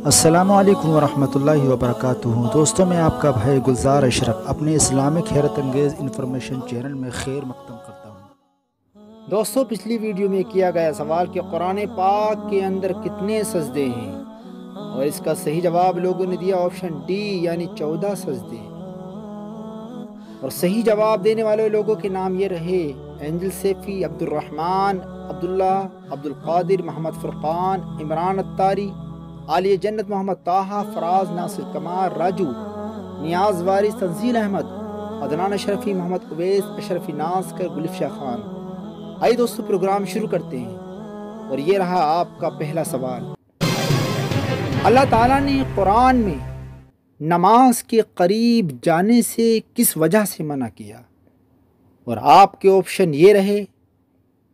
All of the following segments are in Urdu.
السلام علیکم ورحمۃ اللہ وبرکاتہ۔ دوستوں، میں آپ کا بھائی گلزار اشرف اپنے اسلامک حیرت انگیز انفارمیشن چینل میں خیر مقدم کرتا ہوں۔ دوستوں، پچھلی ویڈیو میں کیا گیا سوال کہ قرآن پاک کے اندر کتنے سجدے ہیں، اور اس کا صحیح جواب لوگوں نے دیا آپشن ڈی یعنی 14 سجدے، اور صحیح جواب دینے والے لوگوں کے نام یہ رہے: اینجل سیفی، عبد الرحمن، عبداللہ، عبد القادر، محمد فرقان، عمران اتاری، عالیہ جنت محمد طاہا، فراز ناصر کمار، راجو، نیاز وارث، تنزیل احمد، عدنان اشرفی، محمد اویس، اشرفی ناز کر، گلفشا خان۔ آئیے دوستو پروگرام شروع کرتے ہیں، اور یہ رہا آپ کا پہلا سوال۔ اللہ تعالیٰ نے قرآن میں نماز کے قریب جانے سے کس وجہ سے منع کیا؟ اور آپ کے آپشن یہ رہے: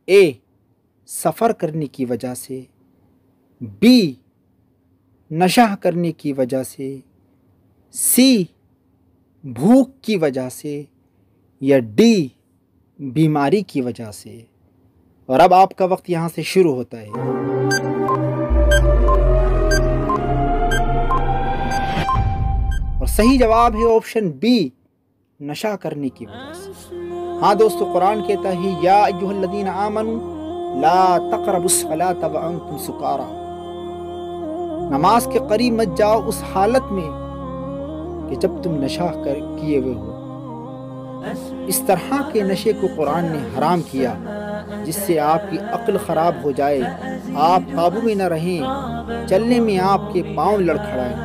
اے سفر کرنے کی وجہ سے، بی نشہ کرنے کی وجہ سے، سی بھوک کی وجہ سے، یا ڈی بیماری کی وجہ سے۔ اور اب آپ کا وقت یہاں سے شروع ہوتا ہے۔ اور صحیح جواب ہے آپشن بی، نشہ کرنے کی وجہ سے۔ ہاں دوستو، قرآن کہتا ہے یا ایھا الذین آمنوا لا تقربوا الصلاۃ وانتم سکارى، نماز کے قریب مت جاؤ اس حالت میں کہ جب تم نشہ کیے ہوئے ہو۔ اس طرح کے نشے کو قرآن نے حرام کیا جس سے آپ کی عقل خراب ہو جائے، آپ قابو میں نہ رہیں، چلنے میں آپ کے پاؤں لڑکھڑائیں۔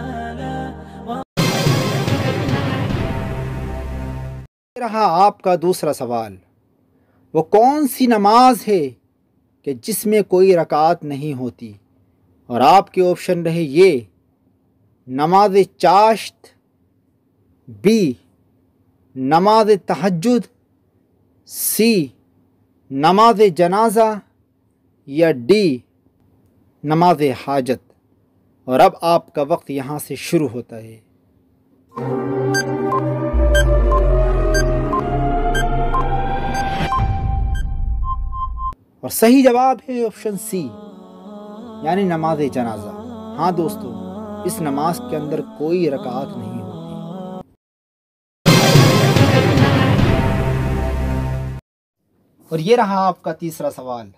رہا آپ کا دوسرا سوال۔ وہ کون سی نماز ہے کہ جس میں کوئی رکعت نہیں ہوتی؟ اور آپ کے آپشن رہے یہ: نماز چاشت، بی نماز تہجد، سی نماز جنازہ، یا ڈی نماز حاجت۔ اور اب آپ کا وقت یہاں سے شروع ہوتا ہے۔ اور صحیح جواب ہے آپشن سی یعنی نماز جنازہ۔ ہاں دوستو، اس نماز کے اندر کوئی رکعت نہیں ہوتی۔ اور یہ رہا آپ کا تیسرا سوال۔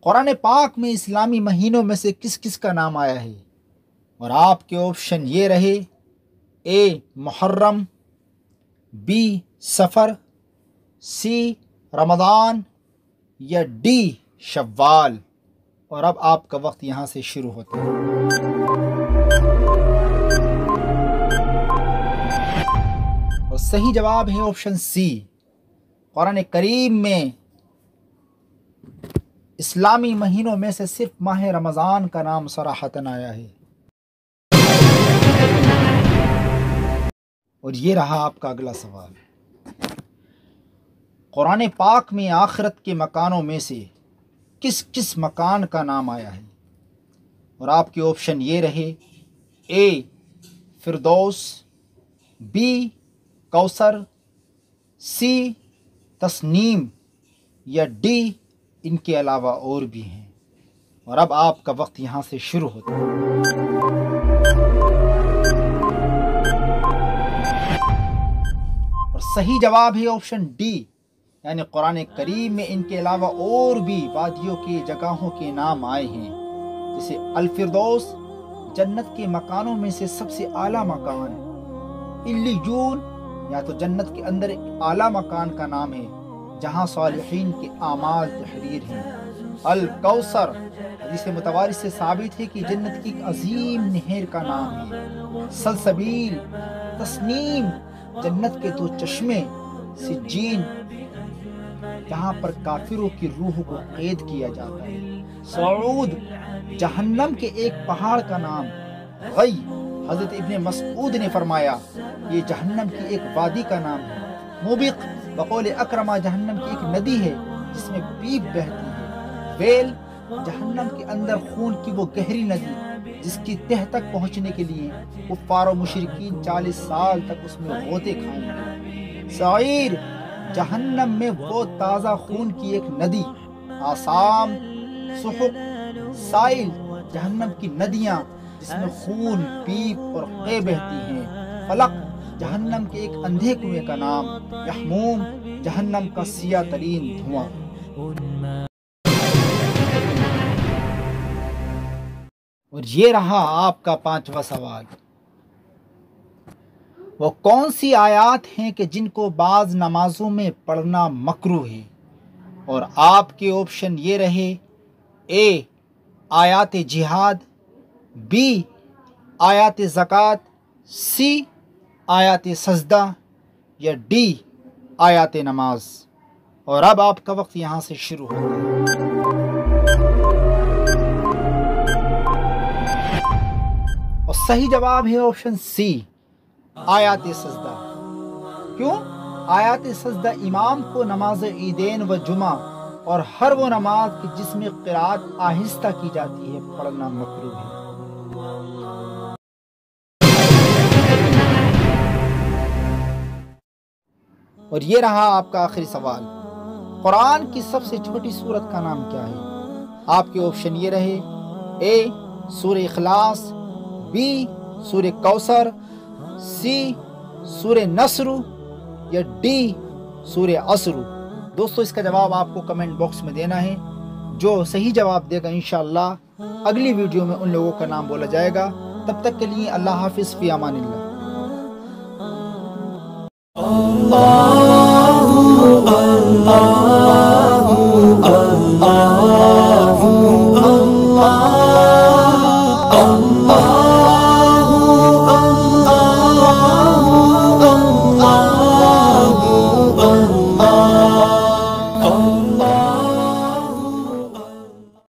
قرآن پاک میں اسلامی مہینوں میں سے کس کس کا نام آیا ہے؟ اور آپ کے آپشن یہ رہے: اے محرم، بی صفر، سی رمضان، یا ڈی شوال۔ اور اب آپ کا وقت یہاں سے شروع ہوتا ہے۔ اور صحیح جواب ہے آپشن سی۔ قرآن کریم میں اسلامی مہینوں میں سے صرف ماہ رمضان کا نام صراحتاً آیا ہے۔ اور یہ رہا آپ کا اگلا سوال۔ قرآن پاک میں آخرت کے مکانوں میں سے کس کس مکان کا نام آیا ہے؟ اور آپ کے آپشن یہ رہے: اے فردوس، بی کوثر، سی تسنیم، یا ڈی ان کے علاوہ اور بھی ہیں۔ اور اب آپ کا وقت یہاں سے شروع ہوتا ہے۔ اور صحیح جواب ہے آپشن ڈی یعنی قرآن کریم میں ان کے علاوہ اور بھی وادیوں کی جگہوں کے نام آئے ہیں، جیسے الفردوس جنت کے مکانوں میں سے سب سے اعلیٰ مکان، علیون یا تو جنت کے اندر ایک اعلیٰ مکان کا نام ہے جہاں صالحین کے اعمال تحریر ہیں، الکوثر حدیث متواتر سے ثابت ہے کہ جنت کی ایک عظیم نہر کا نام ہے، سلسبیل، تسنیم جنت کے 2 چشمے، سجین جہاں پر کافروں کی روح کو قید کیا جاتا ہے، صعود جہنم کے ایک پہاڑ کا نام، غی حضرت ابن مسعود نے فرمایا یہ جہنم کی ایک وادی کا نام ہے، موبق بقول اکرمہ جہنم کی ایک ندی ہے جس میں پیپ بہتی ہے، ویل جہنم کے اندر خون کی وہ گہری ندی جس کی تہ تک پہنچنے کے لیے کفار و مشرکین 40 سال تک اس میں غوطے کھائیں گے، سعیر جہنم میں وہ تازہ خون کی ایک ندی، آسام، سحق، سائل جہنم کی ندیاں جس میں خون، پیپ اور قے بہتی ہیں، فلق جہنم کے ایک اندھے کنویں کا نام، یحموم جہنم کا سیاہ ترین دھواں۔ اور یہ رہا آپ کا 5واں سوال، وہ کون سی آیات ہیں کہ جن کو بعض نمازوں میں پڑھنا مکروہ ہے؟ اور آپ کے آپشن یہ رہے، اے آیات جہاد، بی آیات زکوٰۃ، سی آیات سجدہ، یا ڈی آیات نماز۔ اور اب آپ کا وقت یہاں سے شروع ہوگا۔ اور صحیح جواب ہے آپشن سی، آیات سجدہ۔ کیوں؟ آیات سجدہ امام کو نماز عیدین و جمعہ اور ہر وہ نماز کی جس میں قرات آہستہ کی جاتی ہے پڑھنا مکروہ ہے۔ اور یہ رہا آپ کا آخری سوال، قرآن کی سب سے چھوٹی سورت کا نام کیا ہے؟ آپ کے آپشن یہ رہے، اے سورہ اخلاص، بی سورہ کوثر، سی سورہ نصر، یا ڈی سورہ عصر۔ دوستو اس کا جواب آپ کو کمنٹ باکس میں دینا ہے۔ جو صحیح جواب دے گا انشاءاللہ اگلی ویڈیو میں ان لوگوں کا نام بولا جائے گا۔ تب تک کے لیے اللہ حافظ، فی امان اللہ۔